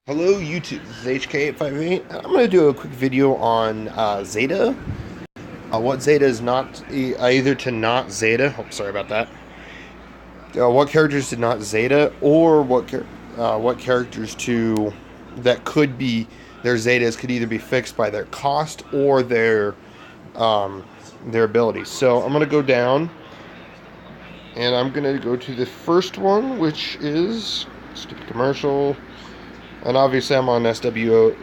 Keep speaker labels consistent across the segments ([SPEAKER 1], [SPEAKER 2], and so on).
[SPEAKER 1] Hello YouTube, this is HK858. I'm going to do a quick video on Zeta. What Zeta is not, either to not Zeta, oh, sorry about that. What characters to not Zeta, or what characters to, that could be, their Zetas could either be fixed by their cost or their abilities. So I'm going to go down, and I'm going to go to the first one, which is, stupid commercial. And obviously I'm on SWGOH.gg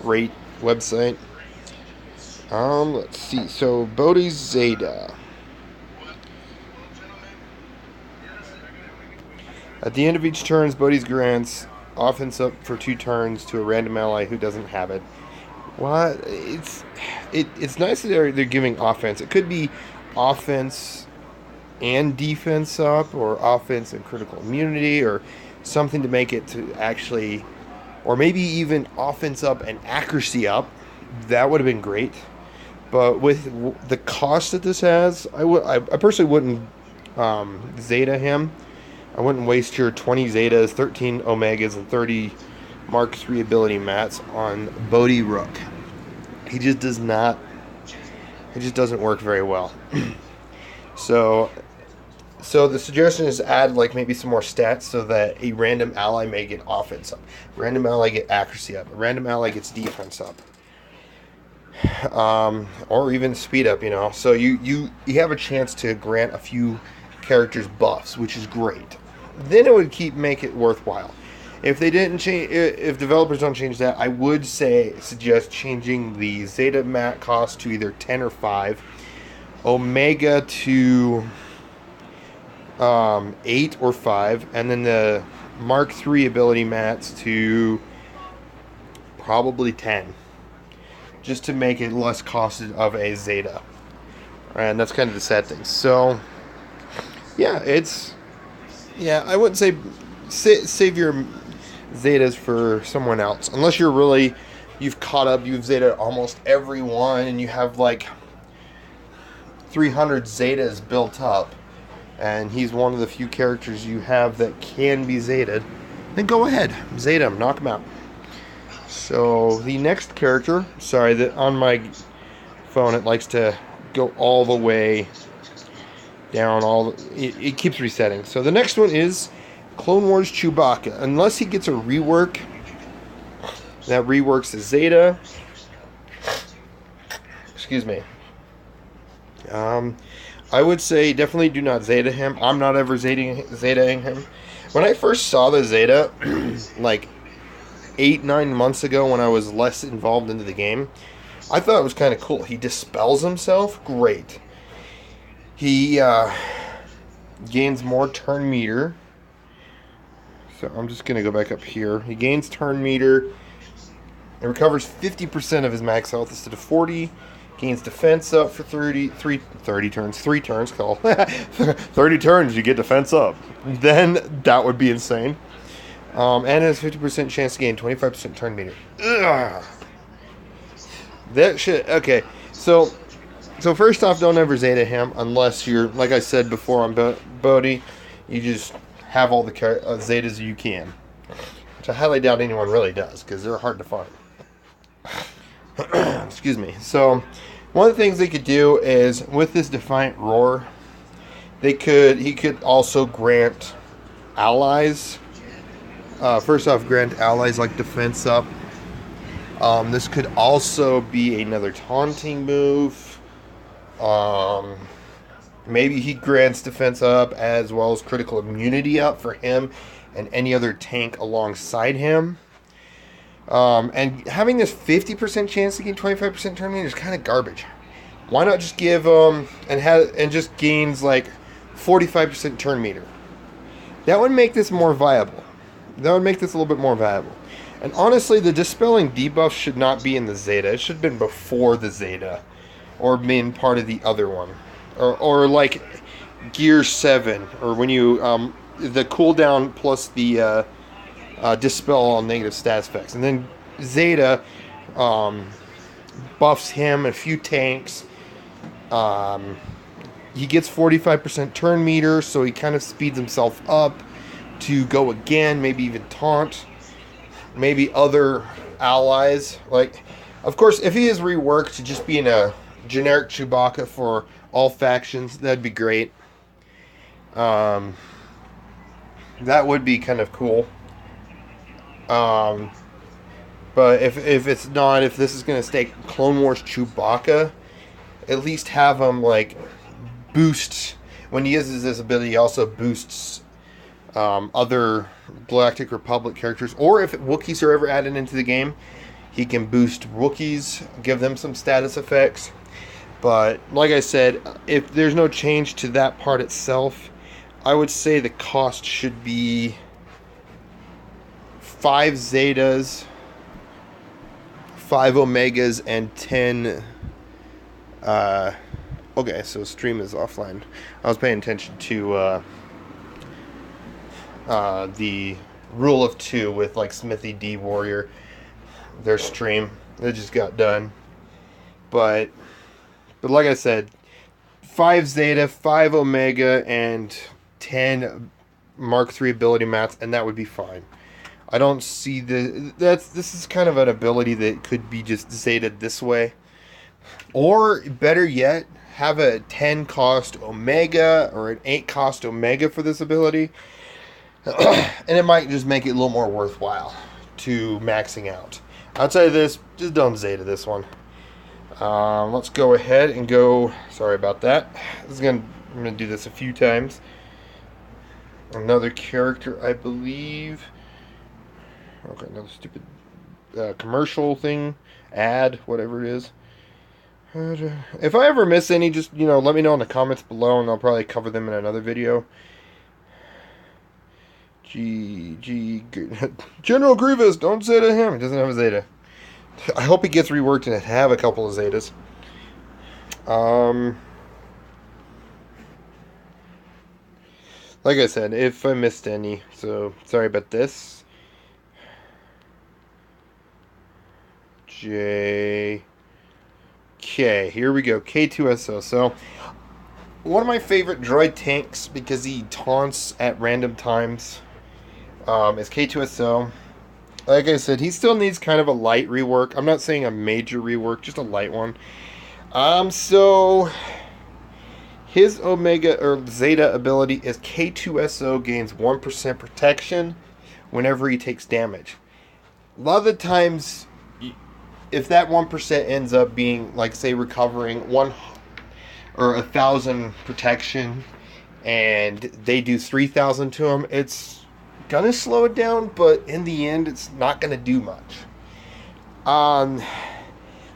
[SPEAKER 1] rate website. Let's see. So Bodhi's Zeta. At the end of each turn, Bodhi's grants offense up for 2 turns to a random ally who doesn't have it. What? It's nice that they're giving offense. It could be offense and defense up, or offense and critical immunity, or something to make it to actually, or maybe even offense up and accuracy up. That would have been great. But with the cost that this has, I personally wouldn't Zeta him. I wouldn't waste your 20 Zetas, 13 Omegas, and 30 Mark III ability mats on Bodhi Rook. He just does not. It just doesn't work very well. So the suggestion is add like maybe some more stats so that a random ally may get offense up, random ally get accuracy up, a random ally gets defense up, or even speed up. So you have a chance to grant a few characters buffs, which is great. Then it would make it worthwhile. If they didn't change, if developers don't change that, I would suggest changing the Zeta mat cost to either 10 or 5, Omega to 8 or 5, and then the Mark III ability mats to probably 10, just to make it less costed of a Zeta. And that's kind of the sad thing. So yeah, I wouldn't say save your Zetas for someone else, unless you've caught up, you've Zeta almost everyone, and you have like 300 Zetas built up, and he's one of the few characters you have that can be Zetaed, then go ahead, Zeta him, knock him out. So the next character, sorry, that on my phone it likes to go all the way down, it keeps resetting. So the next one is Clone Wars Chewbacca. Unless he gets a rework that reworks the Zeta, excuse me, I would say definitely do not Zeta him. I'm not ever Zetaing him. When I first saw the Zeta, like 8-9 months ago, when I was less involved into the game, I thought it was kind of cool. He dispels himself. Great. He gains more turn meter. So I'm just going to go back up here. He gains turn meter. It recovers 50% of his max health instead of 40. Gains defense up for 30 turns. 3 turns, call. 30 turns, you get defense up. Then that would be insane. And has 50% chance to gain 25% turn meter. Ugh. That shit. Okay, so first off, don't ever Zeta him unless you're, like I said before on Bodhi, you just have all the Zetas you can. Which I highly doubt anyone really does, because they're hard to find. Excuse me. So one of the things they could do is, with this Defiant Roar, he could also grant allies. First off, grant allies like defense up. This could also be another taunting move. Maybe he grants defense up as well as critical immunity up for him and any other tank alongside him. And having this 50% chance to gain 25% turn meter is kind of garbage. Why not just give and just gains like 45% turn meter? That would make this more viable. That would make this a little bit more viable. And honestly, the dispelling debuff should not be in the Zeta. It should have been before the Zeta, or been part of the other one, or like Gear 7, or when you the cooldown plus the dispel all negative stats effects, and then Zeta buffs him a few tanks. He gets 45% turn meter, so he kind of speeds himself up to go again, maybe even taunt. maybe other allies. Like, of course, if he is reworked to just being a generic Chewbacca for all factions, that'd be great. That would be kind of cool. But if it's not, if this is going to stay Clone Wars Chewbacca, at least have him, like, boost. When he uses this ability, he also boosts other Galactic Republic characters. Or if Wookiees are ever added into the game, he can boost Wookiees, give them some status effects. But, like I said, if there's no change to that part itself, I would say the cost should be 5 Zetas, 5 Omegas, and 10... okay, so stream is offline. I was paying attention to the Rule of 2 with, like, Smithy D Warrior. Their stream. It just got done. But like I said, 5 Zeta, 5 Omega, and 10 Mark III ability mats, and that would be fine. I don't see this is kind of an ability that could be just Zeta this way. Or, better yet, have a 10 cost Omega or an 8 cost Omega for this ability. And it might just make it a little more worthwhile to maxing out. Outside of this, just don't Zeta this one. Let's go ahead and go... Sorry about that. I'm going to do this a few times. Another character, I believe... Okay, another stupid commercial thing. Ad, whatever it is. If I ever miss any, just, let me know in the comments below, and I'll probably cover them in another video. General Grievous, don't Zeta him. He doesn't have a Zeta. I hope he gets reworked and have a couple of Zetas. Like I said, if I missed any, so sorry about this. Okay, here we go. K2SO. So, one of my favorite droid tanks, because he taunts at random times, is K2SO. Like I said, he still needs kind of a light rework. I'm not saying a major rework, just a light one. So his Omega or Zeta ability is K2SO gains 1% protection whenever he takes damage. A lot of the times, if that 1% ends up being, like, say, recovering 1,000 protection, and they do 3,000 to him, it's gonna slow it down, but in the end, it's not gonna do much.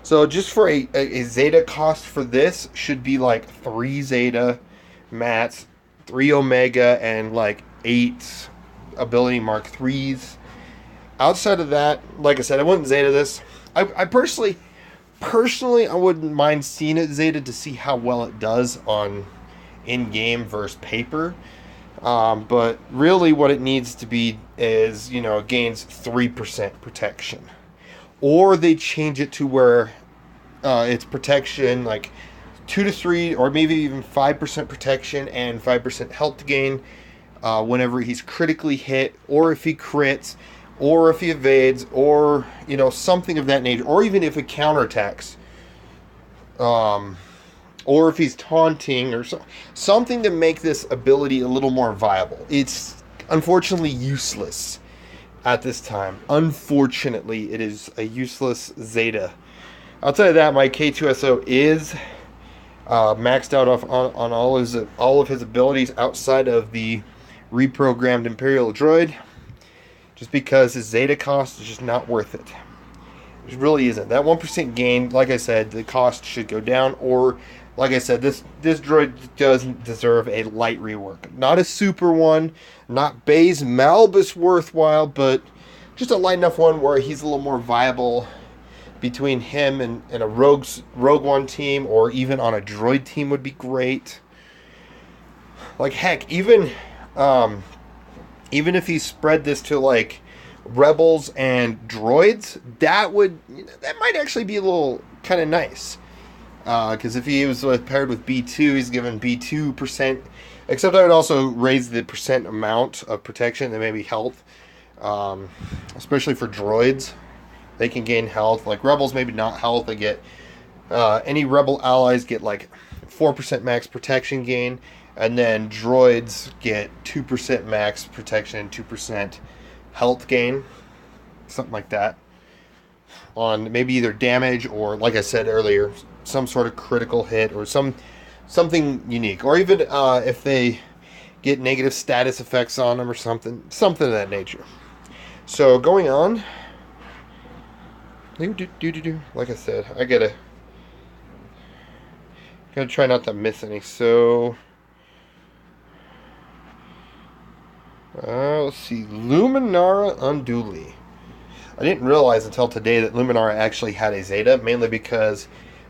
[SPEAKER 1] So just for a Zeta cost for this should be like 3 Zeta mats, 3 Omega, and like 8 ability Mark IIIs. Outside of that, like I said, I wouldn't Zeta this. I personally, I wouldn't mind seeing it Zeta to see how well it does on in-game versus paper. But really what it needs to be is, it gains 3% protection. Or they change it to where it's protection, like 2 to 3, or maybe even 5% protection and 5% health gain whenever he's critically hit, or if he crits, or if he evades, or, something of that nature, or even if it counterattacks, or if he's taunting, or something to make this ability a little more viable. It's unfortunately useless at this time. Unfortunately, it is a useless Zeta. Outside of that, my K2SO is maxed out on all of his abilities outside of the reprogrammed Imperial Droid. Just because his Zeta cost is just not worth it. It really isn't. That 1% gain, like I said, the cost should go down. Or, like I said, this droid doesn't deserve a light rework. Not a super one, not Baze Malbus worthwhile, but just a light enough one where he's a little more viable between him and a Rogue One team, or even on a droid team would be great. Like, heck, even if he spread this to, like, rebels and droids, that might actually be a little kind of nice. Because if he was paired with B2, he's given B2%. Except I would also raise the percent amount of protection and maybe health. especially for droids. They can gain health. Like rebels, maybe not health. They get any rebel allies get like 4% max protection gain, and then droids get 2% max protection and 2% health gain, something like that. On maybe either damage or, like I said earlier, some sort of critical hit or something unique, or even if they get negative status effects on them or something of that nature. So going on, like I said, I gotta try not to miss any. So let's see, Luminara Unduli. I didn't realize until today that Luminara actually had a Zeta, mainly because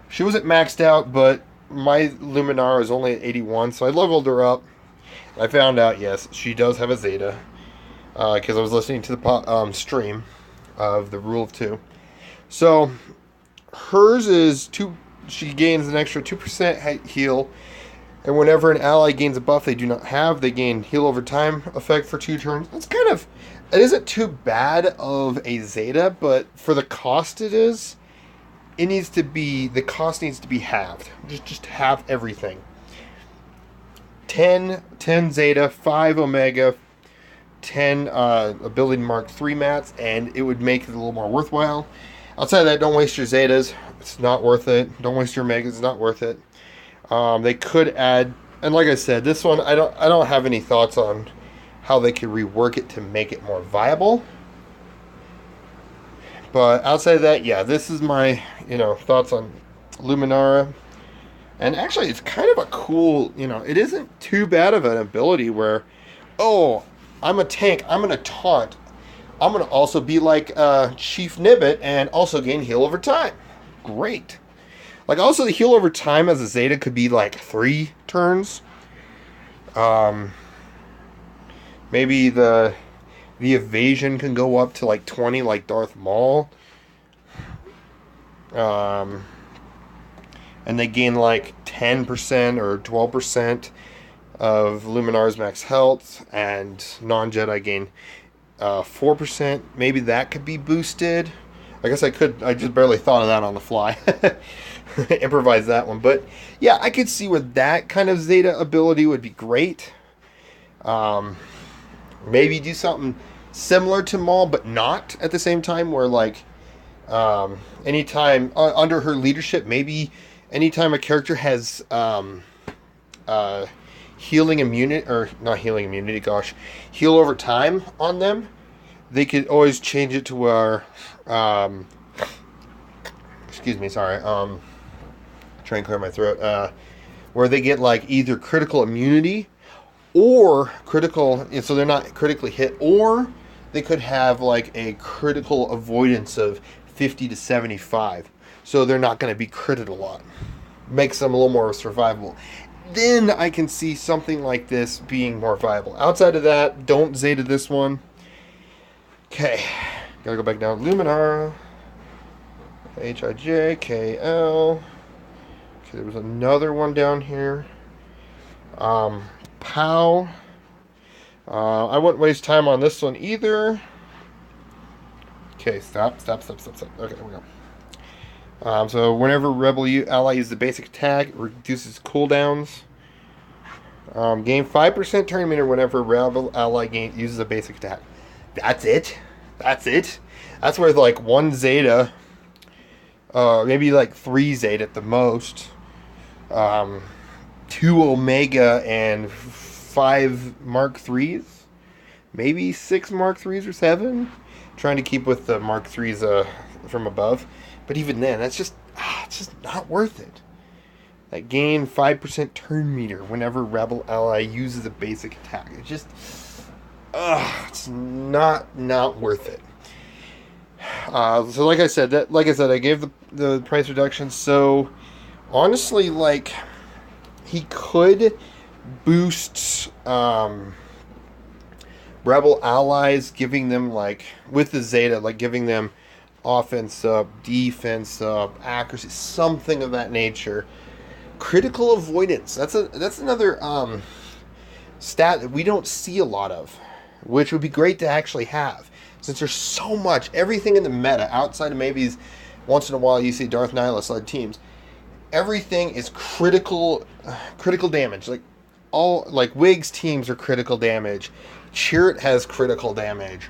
[SPEAKER 1] she wasn't maxed out, but my Luminara is only at 81, so I leveled her up. I found out, yes, she does have a Zeta, because I was listening to the stream of the Rule of 2. So, hers is 2, she gains an extra 2% heal, and whenever an ally gains a buff they do not have, they gain heal over time effect for 2 turns. That's kind of, it isn't too bad of a Zeta, but for the cost it is, the cost needs to be halved. Just halve everything. 10 Zeta, 5 Omega, 10 ability mark 3 mats, and it would make it a little more worthwhile. Outside of that, don't waste your Zetas. It's not worth it. Don't waste your Omegas. It's not worth it. They could add, and like I said, this one I don't have any thoughts on how they could rework it to make it more viable. But outside of that, yeah, this is my thoughts on Luminara. And actually, it's kind of a cool, it isn't too bad of an ability where, oh, I'm a tank, I'm going to taunt. I'm going to also be like Chief Nibbit and also gain heal over time. Great. Like, also, the heal over time as a Zeta could be like 3 turns. Maybe the evasion can go up to like 20, like Darth Maul. And they gain like 10% or 12% of Luminar's max health, and non-Jedi gain 4%. Maybe that could be boosted. I guess I just barely thought of that on the fly. Improvise that one. But yeah, I could see where that kind of Zeta ability would be great. Maybe do something similar to Maul, but not at the same time, where like anytime under her leadership, maybe anytime a character has healing immunity, or not healing immunity, gosh, heal over time on them, they could always change it to where excuse me, sorry, try and clear my throat, where they get like either critical immunity or critical, so they're not critically hit, or they could have like a critical avoidance of 50 to 75, so they're not going to be critted a lot. Makes them a little more survivable. Then I can see something like this being more viable. Outside of that, don't Zeta this one. Okay, gotta go back down. Luminara, HIJKL. Okay, there was another one down here. POW. I wouldn't waste time on this one either. Okay, stop. Okay, there we go. So whenever Rebel ally uses the basic attack, it reduces cooldowns. Gain 5% turn meter whenever Rebel ally uses a basic attack. That's it. That's worth like 1 Zeta. Maybe like 3 Zeta at the most. 2 Omega and 5 Mark 3s. Maybe 6 Mark 3s or 7. Trying to keep with the Mark 3s from above. But even then, that's just it's just not worth it. That gain 5% turn meter whenever Rebel ally uses a basic attack. It just it's not worth it. So like I said, I gave the price reduction. So honestly, like, he could boost Rebel allies, giving them, like, with the Zeta, like giving them offense up, defense up, accuracy, something of that nature. Critical avoidance. That's another stat that we don't see a lot of, which would be great to actually have. since there's so much, everything in the meta, outside of maybe once in a while you see Darth Nihilus-led teams, everything is critical damage. Like, Wig's teams are critical damage. Chirrut has critical damage.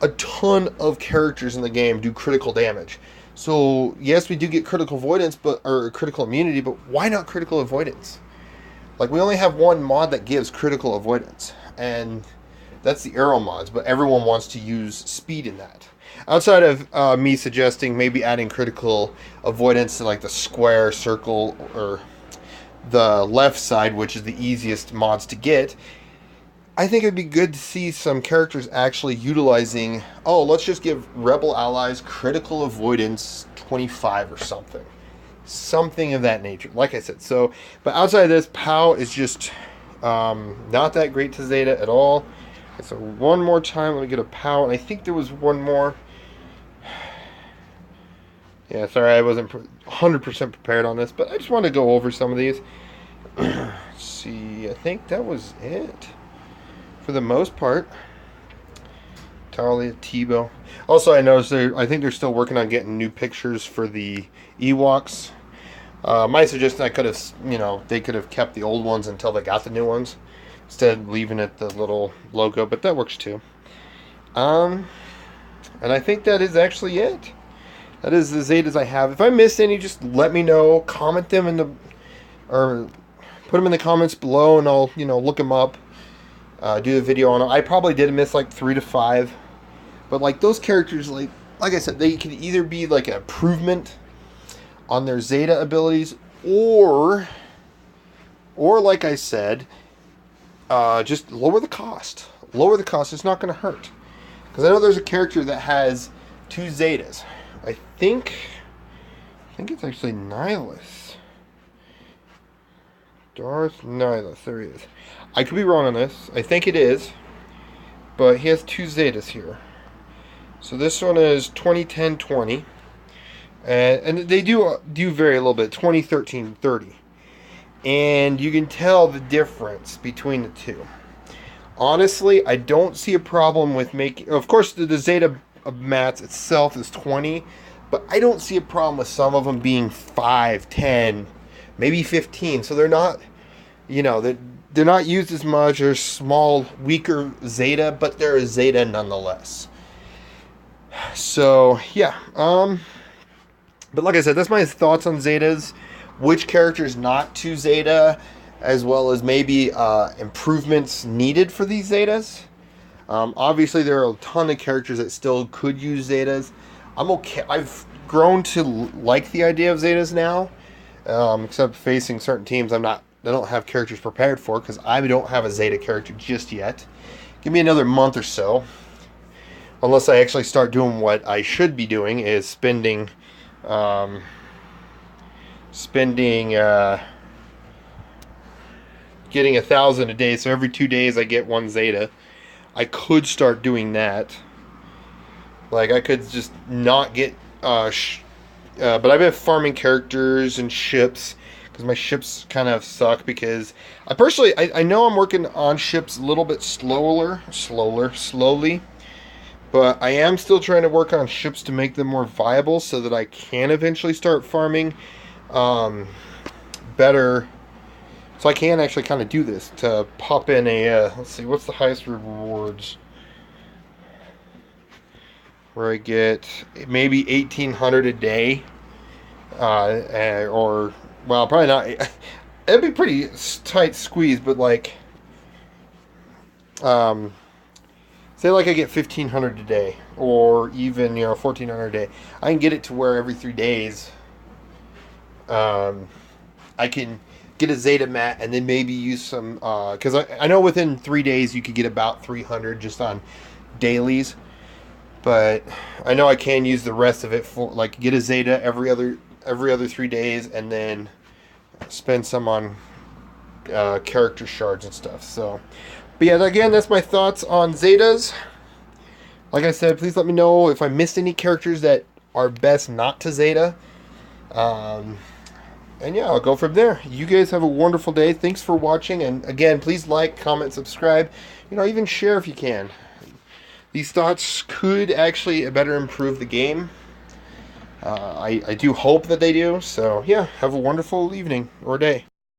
[SPEAKER 1] A ton of characters in the game do critical damage. So, yes, we do get critical avoidance, or critical immunity, but why not critical avoidance? Like, we only have one mod that gives critical avoidance, and that's the arrow mods, but everyone wants to use speed in that. Outside of me suggesting maybe adding critical avoidance to, like, the square, circle, or the left side, which is the easiest mods to get, I think it'd be good to see some characters actually utilizing, let's just give Rebel allies critical avoidance 25 or something. Something of that nature. Like I said, but outside of this, POW is just not that great to Zeta at all. So one more time, let me get a POW, and I think there was one more. Yeah, sorry, I wasn't 100% prepared on this, but I just wanted to go over some of these. Let's see, I think that was it. For the most part. Talia, Tebow. Also, I noticed I think they're still working on getting new pictures for the Ewoks. My suggestion, they could have kept the old ones until they got the new ones, instead of leaving it the little logo, but that works too. And I think that is actually it. That is the Zetas I have. If I missed any, just let me know. Comment them or put them in the comments below, and I'll look them up. Do a video on them. I probably did miss like 3 to 5, but like those characters, like I said, they could either be like an improvement on their Zeta abilities, or like I said, just lower the cost. Lower the cost. It's not going to hurt, because I know there's a character that has 2 Zetas. I think it's actually Nihilus. Darth Nihilus. There he is. I could be wrong on this. I think it is. But he has 2 Zetas here. So this one is 2010-20. And they do vary a little bit. 2013-30. And you can tell the difference between the two. Honestly, I don't see a problem with making... Of course, the Zeta of mats itself is 20. But I don't see a problem with some of them being 5, 10, maybe 15. So they're not... They're not used as much, or small, weaker Zeta, but they're a Zeta nonetheless. So, yeah. But like I said, that's my thoughts on Zetas. Which characters not to Zeta, as well as maybe improvements needed for these Zetas. Obviously, there are a ton of characters that still could use Zetas. I'm okay. I've grown to like the idea of Zetas now. Except facing certain teams I don't have characters prepared for, because I don't have a Zeta character just yet. Give me another month or so. Unless I actually start doing what I should be doing, is spending getting 1,000 a day. So every 2 days I get 1 Zeta. I could start doing that. Like, I could just not get... but I've been farming characters and ships, because my ships kind of suck, because I know I'm working on ships a little bit slowly, but I am still trying to work on ships to make them more viable, so that I can eventually start farming better, so I can actually kind of do this, to pop in a, let's see, what's the highest rewards, where I get maybe 1,800 a day, or... Well, probably not. It'd be pretty tight squeeze, but like, say like I get 1,500 a day, or even 1,400 a day. I can get it to where every 3 days, I can get a Zeta mat, and then maybe use some, because I know within 3 days you could get about 300 just on dailies, but I know I can use the rest of it for, like, get a Zeta every other 3 days, and then spend some on character shards and stuff. So, but yeah, again, that's my thoughts on Zetas. Like I said, please let me know if I missed any characters that are best not to Zeta. And yeah, I'll go from there. You guys have a wonderful day. Thanks for watching. And again, please like, comment, subscribe. Even share if you can. these thoughts could actually better improve the game. I do hope that they do. So, yeah, have a wonderful evening or day.